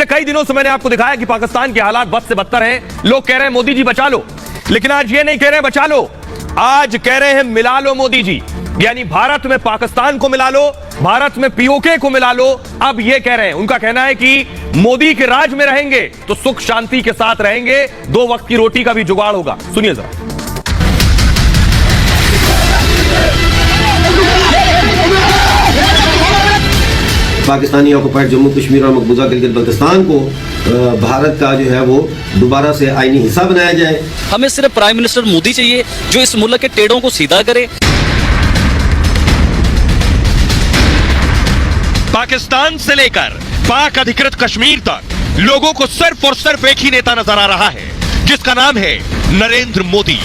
कई दिनों से मैंने आपको दिखाया कि पाकिस्तान के हालात बद से बदतर हैं। लोग कह रहे हैं मोदी जी बचा लो, लेकिन आज ये नहीं कह रहे हैं बचा लो, आज कह रहे हैं मिला लो मोदी जी। यानी भारत में पाकिस्तान को मिला लो, भारत में पीओके को मिला लो। अब ये कह रहे हैं, उनका कहना है कि मोदी के राज में रहेंगे तो सुख शांति के साथ रहेंगे, 2 वक्त की रोटी का भी जुगाड़ होगा। सुनिए जरा। पाकिस्तानी ऑक्युपाइड जम्मू कश्मीर और मकबूजा गिलगित बल्तिस्तान को भारत का जो है वो दोबारा से आईनी हिस्सा बनाया जाए। हमें सिर्फ प्राइम मिनिस्टर मोदी चाहिए जो इस मुल्क के टेढ़ों को सीधा करे। पाकिस्तान से लेकर पाक अधिकृत कश्मीर तक लोगों को सिर्फ और सिर्फ एक ही नेता नजर आ रहा है, जिसका नाम है नरेंद्र मोदी।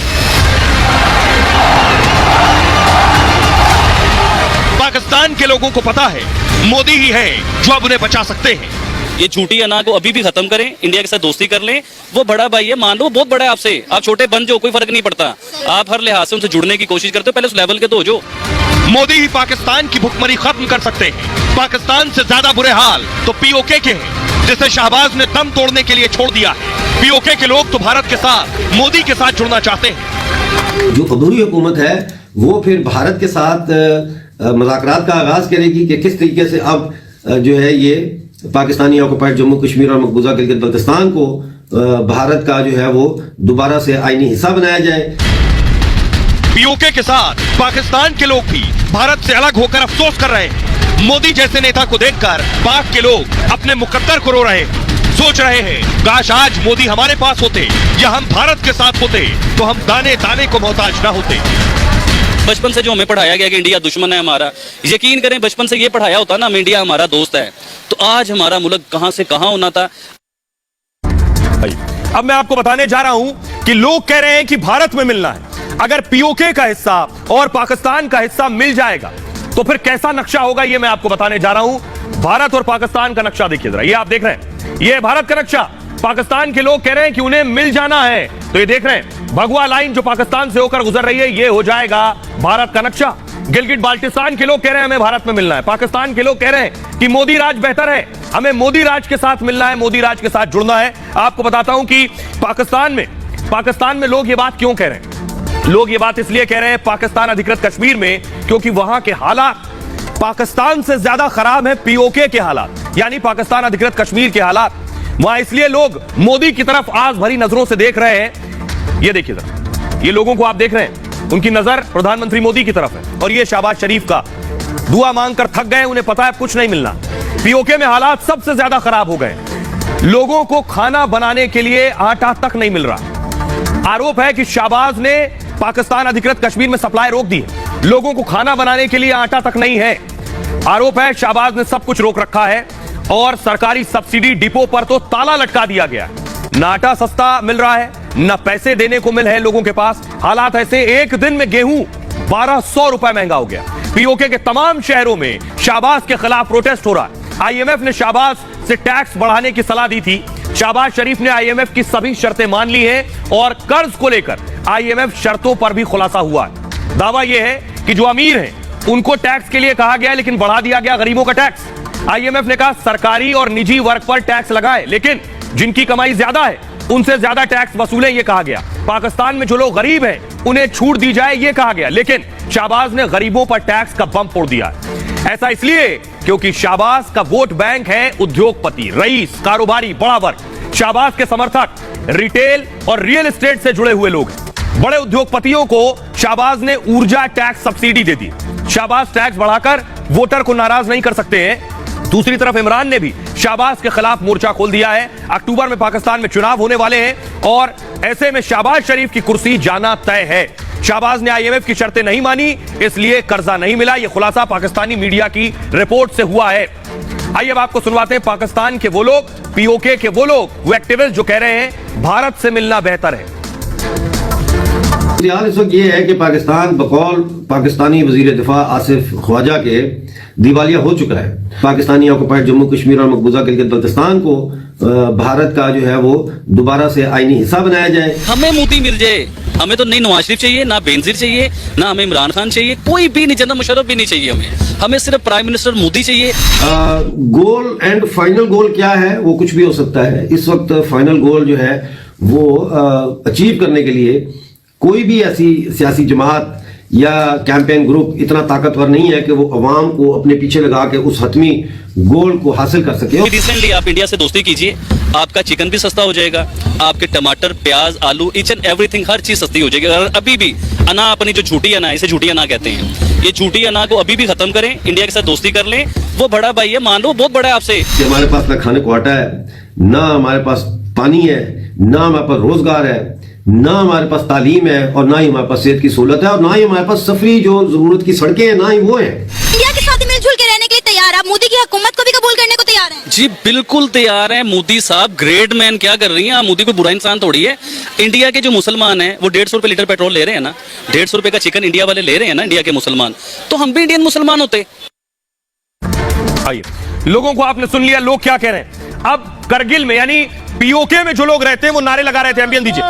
पाकिस्तान के लोगों को पता है मोदी ही है जो अब उन्हें बचा सकते हैं। ये झूठी अना को अभी भी खत्म करें, इंडिया के साथ दोस्ती कर लें। वो बड़ा भाई है, मान लो, वो बहुत बड़ा है आपसे, आप छोटे बन जाओ, कोई फर्क नहीं पड़ता। आप हर लिहाज से उनसे जुड़ने की कोशिश करते हो, पहले उस लेवल के तो हो जो। मोदी ही पाकिस्तान की भुखमरी खत्म कर सकते हैं। पाकिस्तान से ज्यादा बुरे हाल तो पीओके के हैं, जिसे शहबाज ने दम तोड़ने के लिए छोड़ दिया है। पीओके के लोग तो भारत के साथ, मोदी के साथ जुड़ना चाहते हैं। जो अबूरी हुकूमत है वो फिर भारत के साथ मुज़ाकरात का आगाज करेगी कि किस तरीके से अब जो है ये पाकिस्तानी ऑक्युपाइड जम्मू कश्मीर और मकबूजा गिलगित बल्तिस्तान को भारत का जो है वो दोबारा से आईनी हिस्सा बनाया जाए। पीओके के साथ पाकिस्तान के लोग भी भारत से अलग होकर अफसोस कर रहे हैं। मोदी जैसे नेता को देखकर पाक के लोग अपने मुकद्दर को रो रहे हैं, सोच रहे हैं काश आज मोदी हमारे पास होते या हम भारत के साथ होते तो हम दाने दाने को मोहताज ना होते। बचपन से जो हमें पढ़ाया गया कि इंडिया दुश्मन है हमारा, यकीन करें बचपन से ये पढ़ाया होता ना, इंडिया हमारा दोस्त है, तो आज हमारा मुल्क कहां से कहां होना था। अब मैं आपको बताने जा रहा हूं कि लोग कह रहे हैं कि भारत में मिलना है। अगर पीओके का हिस्सा और पाकिस्तान का हिस्सा मिल जाएगा तो फिर कैसा नक्शा होगा, ये मैं आपको बताने जा रहा हूं। भारत और पाकिस्तान का नक्शा देखिए जरा, ये आप देख रहे हैं, ये भारत का नक्शा। पाकिस्तान के लोग कह रहे हैं कि उन्हें मिल जाना है, तो ये देख रहे हैं भगवा लाइन जो पाकिस्तान से होकर गुजर रही है, ये हो जाएगा भारत का नक्शा। गिलगित बाल्टिस्तान के लोग कह रहे हैं हमें भारत में मिलना है, पाकिस्तान के लोग कह रहे हैं कि मोदी राज बेहतर है, हमें मोदी राज के साथ मिलना है, मोदी राज के साथ जुड़ना है। आपको बताता हूं कि पाकिस्तान में लोग ये बात क्यों कह रहे हैं। लोग ये बात इसलिए कह रहे हैं पाकिस्तान अधिकृत कश्मीर में, क्योंकि वहां के हालात पाकिस्तान से ज्यादा खराब है पीओके के हालात, यानी पाकिस्तान अधिकृत कश्मीर के हालात। वहां इसलिए लोग मोदी की तरफ आस भरी नजरों से देख रहे हैं। ये देखिए जरा, ये लोगों को आप देख रहे हैं, उनकी नजर प्रधानमंत्री मोदी की तरफ है, और ये शहबाज शरीफ का दुआ मांगकर थक गए, उन्हें पता है कुछ नहीं मिलना। पीओके में हालात सबसे ज्यादा खराब हो गए, लोगों को खाना बनाने के लिए आटा तक नहीं मिल रहा। आरोप है कि शहबाज ने पाकिस्तान अधिकृत कश्मीर में सप्लाई रोक दी है, लोगों को खाना बनाने के लिए आटा तक नहीं है। आरोप है शहबाज ने सब कुछ रोक रखा है और सरकारी सब्सिडी डिपो पर तो ताला लटका दिया गया। न आटा सस्ता मिल रहा है, न पैसे देने को मिल है लोगों के पास। हालात ऐसे, एक दिन में गेहूं 1200 रुपए महंगा हो गया। पीओके के तमाम शहरों में शहबाज के खिलाफ प्रोटेस्ट हो रहा है। आईएमएफ ने शहबाज से टैक्स बढ़ाने की सलाह दी थी। शहबाज शरीफ ने आईएमएफ की सभी शर्तें मान ली हैं और कर्ज को लेकर आईएमएफ शर्तों पर भी खुलासा हुआ है। दावा यह है कि जो अमीर हैं उनको टैक्स के लिए कहा गया, लेकिन बढ़ा दिया गया गरीबों का टैक्स। आईएमएफ ने कहा सरकारी और निजी वर्ग पर टैक्स लगाए, लेकिन जिनकी कमाई ज्यादा है उनसे ज्यादा टैक्स वसूलें, ये कहा गया। पाकिस्तान में जो लोग गरीब हैं उन्हें छूट दी जाए, ये कहा गया, लेकिन शहबाज ने गरीबों पर टैक्स का बम फोड़ दिया। ऐसा इसलिए क्योंकि शहबाज का वोट बैंक है उद्योगपति, रईस, कारोबारी, बड़ा वर्ग। शहबाज के समर्थक रिटेल और रियल एस्टेट से जुड़े हुए लोग हैं। बड़े उद्योगपतियों को शहबाज ने ऊर्जा टैक्स सब्सिडी दे दी। शहबाज टैक्स बढ़ाकर वोटर को नाराज नहीं कर सकते हैं। दूसरी तरफ इमरान ने भी शहबाज के खिलाफ मोर्चा खोल दिया है। अक्टूबर में पाकिस्तान में चुनाव होने वाले हैं और ऐसे में शहबाज शरीफ की कुर्सी जाना तय है। शहबाज ने आईएमएफ की शर्तें नहीं मानी, इसलिए कर्जा नहीं मिला। यह खुलासा पाकिस्तानी मीडिया की रिपोर्ट से हुआ है। आइए अब आपको सुनवाते हैं पाकिस्तान के वो लोग, पीओके के वो लोग, वो एक्टिविस्ट जो कह रहे हैं भारत से मिलना बेहतर है। इस वक्त ये है कि पाकिस्तान बकौल पाकिस्तानी वजीर दिफा आसिफ ख्वाजा के दिवालिया हो चुका है। पाकिस्तानी ऑक्युपाइड जम्मू कश्मीर और मकबूजा गिलगित बल्तिस्तान को भारत का जो है वो दोबारा से आईनी हिस्सा बनाया जाए। हमें मोदी मिल जाए हमें तो नहीं नवाज शरीफ चाहिए, ना बेनजीर चाहिए, ना हमें इमरान खान चाहिए, कोई भी नहीं, जनरल मुशर्रफ भी नहीं चाहिए हमें सिर्फ प्राइम मिनिस्टर मोदी चाहिए। गोल एंड फाइनल गोल क्या है वो कुछ भी हो सकता है। इस वक्त फाइनल गोल जो है वो अचीव करने के लिए कोई भी ऐसी सियासी जमात या कैंपेन ग्रुप इतना ताकतवर नहीं है कि वो अवाम को अपने पीछे लगा के उस हतमी गोल को हासिल कर सके। रिसेंटली आप इंडिया से दोस्ती कीजिए, आपका चिकन भी सस्ता हो जाएगा, आपके टमाटर, प्याज, आलू, ईच एंड एवरीथिंग, हर चीज सस्ती हो जाएगी। अगर अभी भी अना, अपनी जो झूठी अना, इसे झूठी अना कहते हैं, ये झूठी अना को अभी भी खत्म करें, इंडिया के साथ दोस्ती कर लें। वो बड़ा भाई है, मान लो बहुत बड़ा है आपसे। हमारे पास ना खाने को आटा है, ना हमारे पास पानी है, ना हमारे पास रोजगार है, ना हमारे पास तालीम है, और ना ही हमारे पास सेहत की सहूलत है, और ना ही हमारे पास सफरी जो जरूरत की सड़कें हैं, ना ही वो है। इंडिया के साथ मिलजुल के रहने के लिए तैयार है, आप मोदी की हुकूमत को भी कबूल करने को तैयार हैं? जी बिल्कुल तैयार है। मोदी साहब ग्रेट मैन क्या कर रही हैं आप? मोदी को बुरा इंसान थोड़ी है। इंडिया के जो मुसलमान हैं वो 150 रुपए लीटर पेट्रोल ले रहे हैं ना, 150 रुपए का चिकन इंडिया वाले ले रहे हैं ना, इंडिया के मुसलमान, तो हम भी इंडियन मुसलमान होते। आइए, लोगों को आपने सुन लिया, लोग क्या कह रहे हैं। अब करगिल में यानी पीओके में जो लोग रहते हैं वो नारे लगा रहे थे, एम्बियन दीजिए,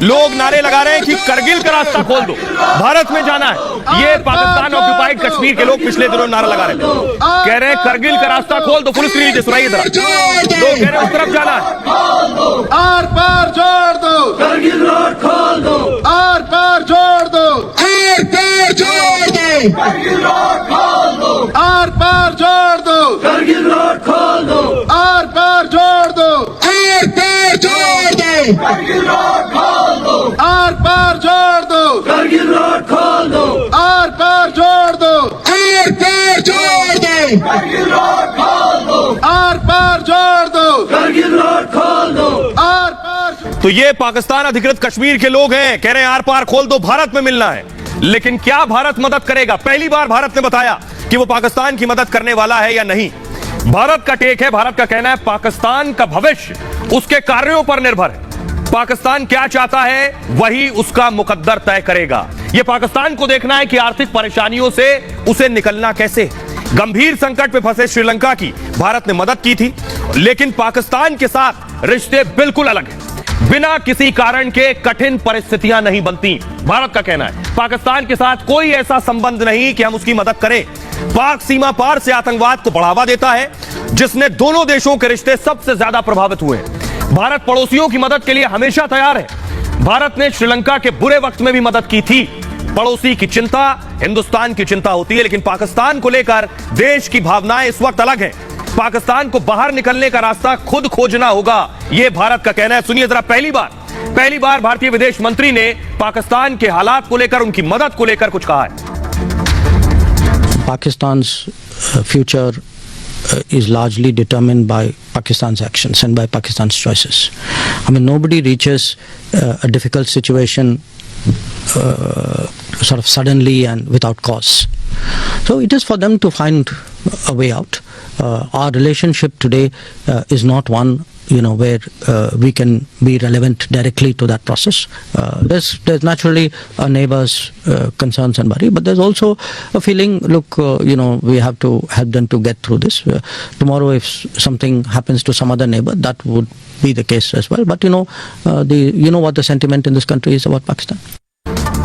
लोग नारे लगा रहे हैं कि करगिल का रास्ता खोल दो, भारत में जाना है। ये पाकिस्तान ऑक्युपाइड कश्मीर के लोग पिछले दिनों नारा लगा रहे थे, कह रहे हैं करगिल का रास्ता खोल दो। पुलिस लीजिए, सुनाइए जरा, लोग कह रहे हैं उस तरफ जाना है। आर पार जोड़ दो, करगिल रोड खोल दो, आर पार जोड़ दो, आर पार जोड़ दो, करगिल रोड खोल दो, आर पार जोड़ दो, करगिल रोड खोल दो, आर पार जोड़ दो, आर पार जोड़ दो, करगिल रोड खोल दो, आर पार जोड़ दो, करगिल रोड खोल दो, आर पार जोड़ दो, आर पार जोड़ दो, करगिल रोड खोल दो, आर पार जोड़ दो, करगिल रोड खोल दो, आर पार। तो ये पाकिस्तान अधिकृत कश्मीर के लोग हैं, कह रहे हैं आर पार खोल दो, भारत में मिलना है। लेकिन क्या भारत मदद करेगा? पहली बार भारत ने बताया कि वो पाकिस्तान की मदद करने वाला है या नहीं। भारत का टेक है, भारत का कहना है पाकिस्तान का भविष्य उसके कार्यों पर निर्भर है। पाकिस्तान क्या चाहता है वही उसका मुकद्दर तय करेगा। यह पाकिस्तान को देखना है कि आर्थिक परेशानियों से उसे निकलना कैसे। गंभीर संकट में फंसे श्रीलंका की भारत ने मदद की थी, लेकिन पाकिस्तान के साथ रिश्ते बिल्कुल अलग हैं। बिना किसी कारण के कठिन परिस्थितियां नहीं बनती। भारत का कहना है पाकिस्तान के साथ कोई ऐसा संबंध नहीं कि हम उसकी मदद करें। पाक सीमा पार से आतंकवाद को बढ़ावा देता है, जिसने दोनों देशों के रिश्ते सबसे ज्यादा प्रभावित हुए हैं। भारत पड़ोसियों की मदद के लिए हमेशा तैयार है। भारत ने श्रीलंका के बुरे वक्त में भी मदद की थी। पड़ोसी की चिंता हिंदुस्तान की चिंता होती है, लेकिन पाकिस्तान को लेकर देश की भावनाएं इस वक्त अलग हैं। पाकिस्तान को बाहर निकलने का रास्ता खुद खोजना होगा, यह भारत का कहना है। सुनिए जरा, पहली बार भारतीय विदेश मंत्री ने पाकिस्तान के हालात को लेकर, उनकी मदद को लेकर कुछ कहा है। Pakistan's future is largely determined by Pakistan's actions and by Pakistan's choices. I mean, nobody reaches a difficult situation sort of suddenly and without cause. So it is for them to find a way out. Our relationship today is not one, where we can be relevant directly to that process. There's naturally a neighbor's concerns and worry, but there's also a feeling, look, we have to help them to get through this. Tomorrow, if something happens to some other neighbor, that would be the case as well. But what the sentiment in this country is about Pakistan.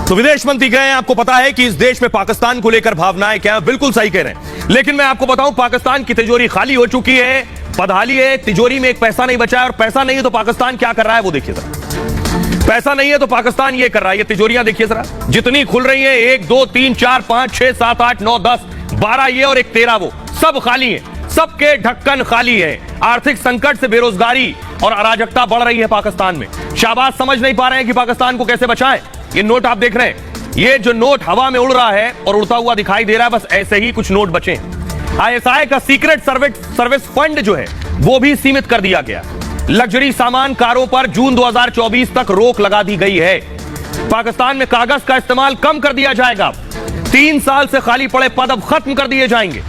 तो विदेश मंत्री कहे हैं, आपको पता है कि इस देश में पाकिस्तान को लेकर भावनाएं क्या है, बिल्कुल सही कह रहे हैं। लेकिन मैं आपको बताऊं, पाकिस्तान की तिजोरी खाली हो चुकी है, बदहाली है, तिजोरी में एक पैसा नहीं बचा है। और पैसा नहीं है तो पाकिस्तान क्या कर रहा है वो देखिए जरा। पैसा नहीं है तो पाकिस्तान ये कर रहा है, ये तिजोरियां देखिए जरा, जितनी खुल रही है, 1 2 3 4 5 6 7 8 9 10 12 ये और एक 13 वो, सब खाली है, सबके ढक्कन खाली है। आर्थिक संकट से बेरोजगारी और अराजकता बढ़ रही है पाकिस्तान में। शाहबाज समझ नहीं पा रहे हैं कि पाकिस्तान को कैसे बचाएं। ये नोट आप देख रहे हैं, ये जो नोट हवा में उड़ रहा है और उड़ता हुआ दिखाई दे रहा है, बस ऐसे ही कुछ नोट बचे हैं। आईएसआई का सीक्रेट सर्विस फंड जो है वो भी सीमित कर दिया गया। लग्जरी सामान कारों पर जून 2024 तक रोक लगा दी गई है। पाकिस्तान में कागज का इस्तेमाल कम कर दिया जाएगा। 3 साल से खाली पड़े पद अब खत्म कर दिए जाएंगे।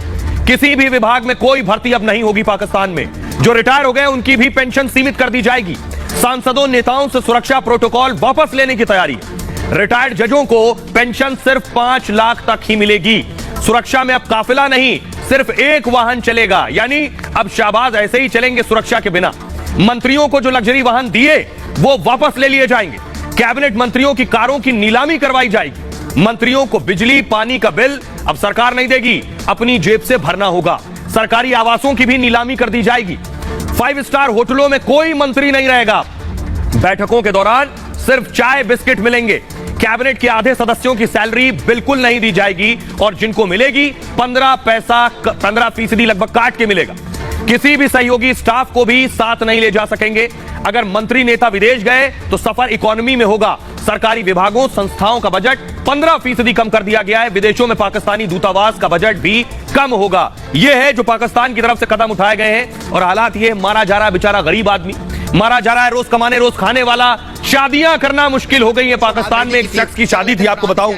किसी भी विभाग में कोई भर्ती अब नहीं होगी पाकिस्तान में। जो रिटायर हो गए उनकी भी पेंशन सीमित कर दी जाएगी। सांसदों नेताओं से सुरक्षा प्रोटोकॉल वापस लेने की तैयारी है। रिटायर्ड जजों को पेंशन सिर्फ 5 लाख तक ही मिलेगी। सुरक्षा में अब काफिला नहीं, सिर्फ एक वाहन चलेगा, यानी अब शाहबाज ऐसे ही चलेंगे सुरक्षा के बिना। मंत्रियों को जो लग्जरी वाहन दिए वो वापस ले लिए जाएंगे। कैबिनेट मंत्रियों की कारों की नीलामी करवाई जाएगी। मंत्रियों को बिजली पानी का बिल अब सरकार नहीं देगी, अपनी जेब से भरना होगा। सरकारी आवासों की भी नीलामी कर दी जाएगी। 5 स्टार होटलों में कोई मंत्री नहीं रहेगा। बैठकों के दौरान सिर्फ चाय बिस्किट मिलेंगे। कैबिनेट के आधे सदस्यों की सैलरी बिल्कुल नहीं दी जाएगी और जिनको मिलेगी 15% लगभग काट के मिलेगा। किसी भी सहयोगी स्टाफ को भी साथ नहीं ले जा सकेंगे। अगर मंत्री नेता विदेश गए तो सफर इकोनॉमी में होगा। सरकारी विभागों संस्थाओं का बजट 15% कम कर दिया गया है। विदेशों में पाकिस्तानी दूतावास का बजट भी कम होगा। यह है जो पाकिस्तान की तरफ से कदम उठाए गए हैं और हालात ये मारा जा रहा है बेचारा गरीब आदमी, मारा जा रहा है रोज कमाने रोज खाने वाला। शादियां करना मुश्किल हो गई है पाकिस्तान में। एक शख्स की शादी थी, आपको बताऊं,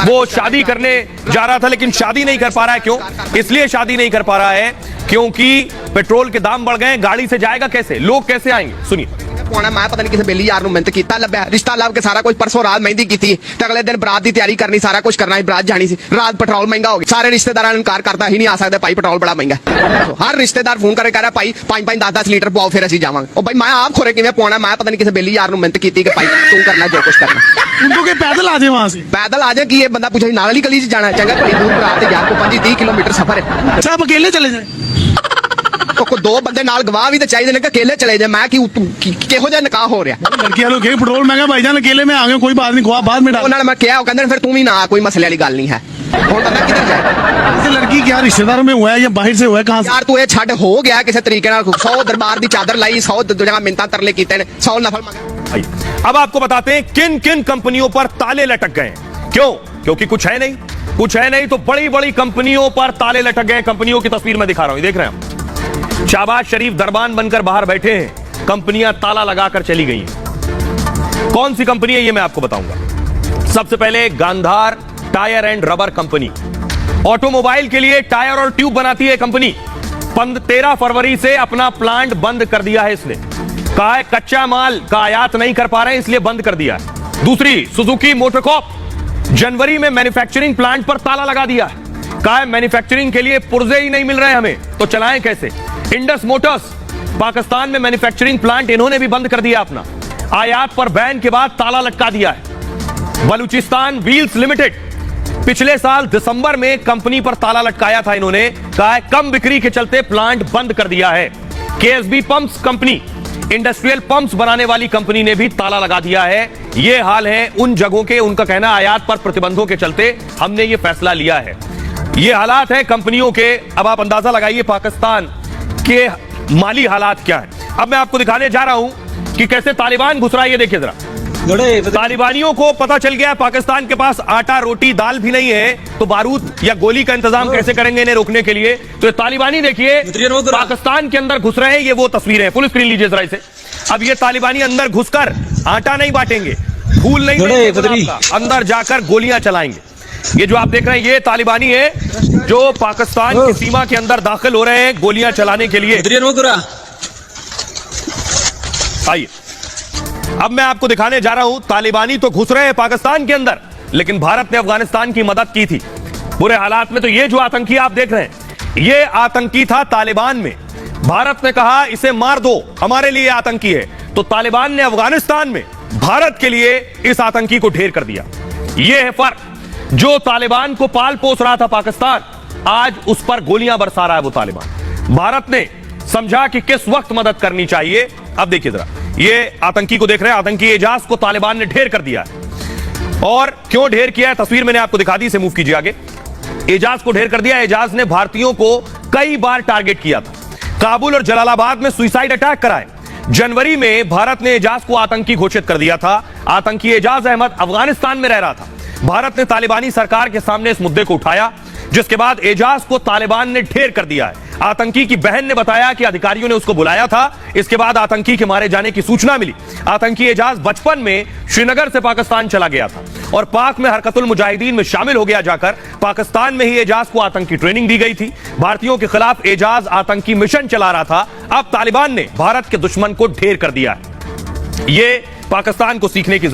वो शादी करने जा रहा था लेकिन शादी नहीं कर पा रहा है। क्यों? इसलिए शादी नहीं कर पा रहा है क्योंकि पेट्रोल के दाम बढ़ गए। गाड़ी से जाएगा कैसे, लोग कैसे आएंगे? सुनिए। मैं पता नहीं किसी बेली यार मिहनत किया लभ्या रिश्ता लभ के सारा कुछ परसों रात मेहंदी की थी तो अगले दिन बरात की तैयारी करनी, सारा कुछ करना, बरात जानी सी। रात पेट्रोल महंगा हो गया, सारे रिश्तेदार इनकार करता ही नहीं आ सकते, भाई पेट्रोल बड़ा महंगा। हर रिश्तेदार फोन करके कह रहा भाई 5-10 लीटर पाओ फिर असं जावांगे। भाई मैं आप खोरे किवें पाना, मैं पता नहीं किसी बेली यार मिहनत की कि भाई तू करना जो कुछ करना। उनको के पैदल आ जाए वहां से, पैदल आ जाए कि ये बंदा पूछे नाल वाली गली जाना है, चंगा बड़ी दूर बरात यार को 25-30 किलोमीटर सफर है। सब अकेले चले जाए को 2 बंदे नाल गवाह भी तो चाहिए ने कि अकेले चले जाए। मैं किहो जिहा निकाह हो रहा? लड़कियां लोग पेट्रोल महंगा भाईजान, अकेले में आ गए, कोई बात नहीं, गवाह बाद में डाल। उन्होंने मैं क्या कहते फिर तू भी ना, कोई मसले वाली गल नहीं है। हुण बंदा किधर जाए? लड़की क्या रिश्तेदारों में हुआ है या बाहर से हुआ है? कहां से यार तू ये छड़ हो गया किसी तरीके नाल। 100 दरबार की चादर लाई, 100 जगह मिन्नतां तरले कीते ने, 100 नफल मंगे। अब आपको बताते हैं किन किन कंपनियों पर ताले लटक गए। क्यों? क्योंकि कुछ है नहीं तो बड़ी बड़ी कंपनियों पर ताले लटक गए। कंपनियों की तस्वीर मैं दिखा रहा हूं, देख रहे हैं। शहबाज शरीफ दरबान बनकर बाहर बैठे हैं, कंपनियां ताला लगाकर चली गई हैं। कौन सी कंपनी है ये मैं आपको बताऊंगा। सबसे पहले Gandhar tyre and rubber company, automobile के लिए टायर और ट्यूब बनाती है कंपनी। 13 फरवरी से अपना प्लांट बंद कर दिया है इसने। कहा है कच्चा माल का आयात नहीं कर पा रहे हैं इसलिए बंद कर दिया है। दूसरी सुजुकी मोटरकॉप, जनवरी में मैन्युफैक्चरिंग प्लांट पर ताला लगा दिया है। कहा है मैन्युफैक्चरिंग के लिए पुर्जे ही नहीं मिल रहे हमें तो चलाएं कैसे। इंडस मोटर्स, पाकिस्तान में मैन्युफैक्चरिंग प्लांट इन्होंने भी बंद कर दिया अपना। आयात पर बैन के बाद ताला लटका दिया है। बलूचिस्तान व्हील्स लिमिटेड, पिछले साल दिसंबर में कंपनी पर ताला लटकाया था इन्होंने। कहा है कम बिक्री के चलते प्लांट बंद कर दिया है। KSB pumps company, industrial pumps बनाने वाली कंपनी ने भी ताला लगा दिया है। यह हाल है उन जगहों के। उनका कहना आयात पर प्रतिबंधों के चलते हमने यह फैसला लिया है। ये हालात है कंपनियों के। अब आप अंदाजा लगाइए पाकिस्तान के माली हालात क्या है। अब मैं आपको दिखाने जा रहा हूं कि कैसे तालिबान घुस रहा है। ये देखिए जरा, तालिबानियों को पता चल गया पाकिस्तान के पास आटा रोटी दाल भी नहीं है तो बारूद या गोली का इंतजाम कैसे करेंगे इन्हें रोकने के लिए। तो ये तालिबानी देखिए पाकिस्तान के अंदर घुस रहे हैं। ये वो तस्वीरें हैं, फुल स्क्रीन लीजिए जरा इसे। अब ये तालिबानी अंदर घुसकर आटा नहीं बांटेंगे, फूल नहीं देंगे, अंदर जाकर गोलियां चलाएंगे। ये जो आप देख रहे हैं ये तालिबानी है जो पाकिस्तान की सीमा के अंदर दाखिल हो रहे हैं गोलियां चलाने के लिए। आइए अब मैं आपको दिखाने जा रहा हूं, तालिबानी तो घुस रहे हैं पाकिस्तान के अंदर लेकिन भारत ने अफगानिस्तान की मदद की थी बुरे हालात में। तो ये जो आतंकी आप देख रहे हैं ये आतंकी था तालिबान में। भारत ने कहा इसे मार दो, हमारे लिए आतंकी है। तो तालिबान ने अफगानिस्तान में भारत के लिए इस आतंकी को ढेर कर दिया। यह है फर्क। जो तालिबान को पाल पोस रहा था पाकिस्तान, आज उस पर गोलियां बरसा रहा है वो तालिबान। भारत ने समझा कि किस वक्त मदद करनी चाहिए। अब देखिए जरा, ये आतंकी को देख रहे हैं, आतंकी एजाज को तालिबान ने ढेर कर दिया है। और क्यों ढेर किया है तस्वीर मैंने आपको दिखा दी, इसे मूव कीजिए आगे। एजाज को ढेर कर दिया। एजाज ने भारतीयों को कई बार टारगेट किया था। काबुल और जलालाबाद में सुसाइड अटैक कराए। जनवरी में भारत ने एजाज को आतंकी घोषित कर दिया था। आतंकी एजाज अहमद अफगानिस्तान में रह रहा था। भारत ने तालिबानी सरकार के सामने इस मुद्दे को उठाया जिसके बाद एजाज को तालिबान ने ढेर कर दिया है। आतंकी की बहन ने बताया कि अधिकारियों ने उसको बुलाया था। इसके बाद आतंकी के मारे जाने की सूचना मिली। आतंकी एजाज बचपन में श्रीनगर से पाकिस्तान चला गया था और पाक में हरकतुल मुजाहिदीन में शामिल हो गया जाकर। पाकिस्तान में ही एजाज को आतंकी ट्रेनिंग दी गई थी। भारतीयों के खिलाफ एजाज आतंकी मिशन चला रहा था। अब तालिबान ने भारत के दुश्मन को ढेर कर दिया है। यह पाकिस्तान को सीखने की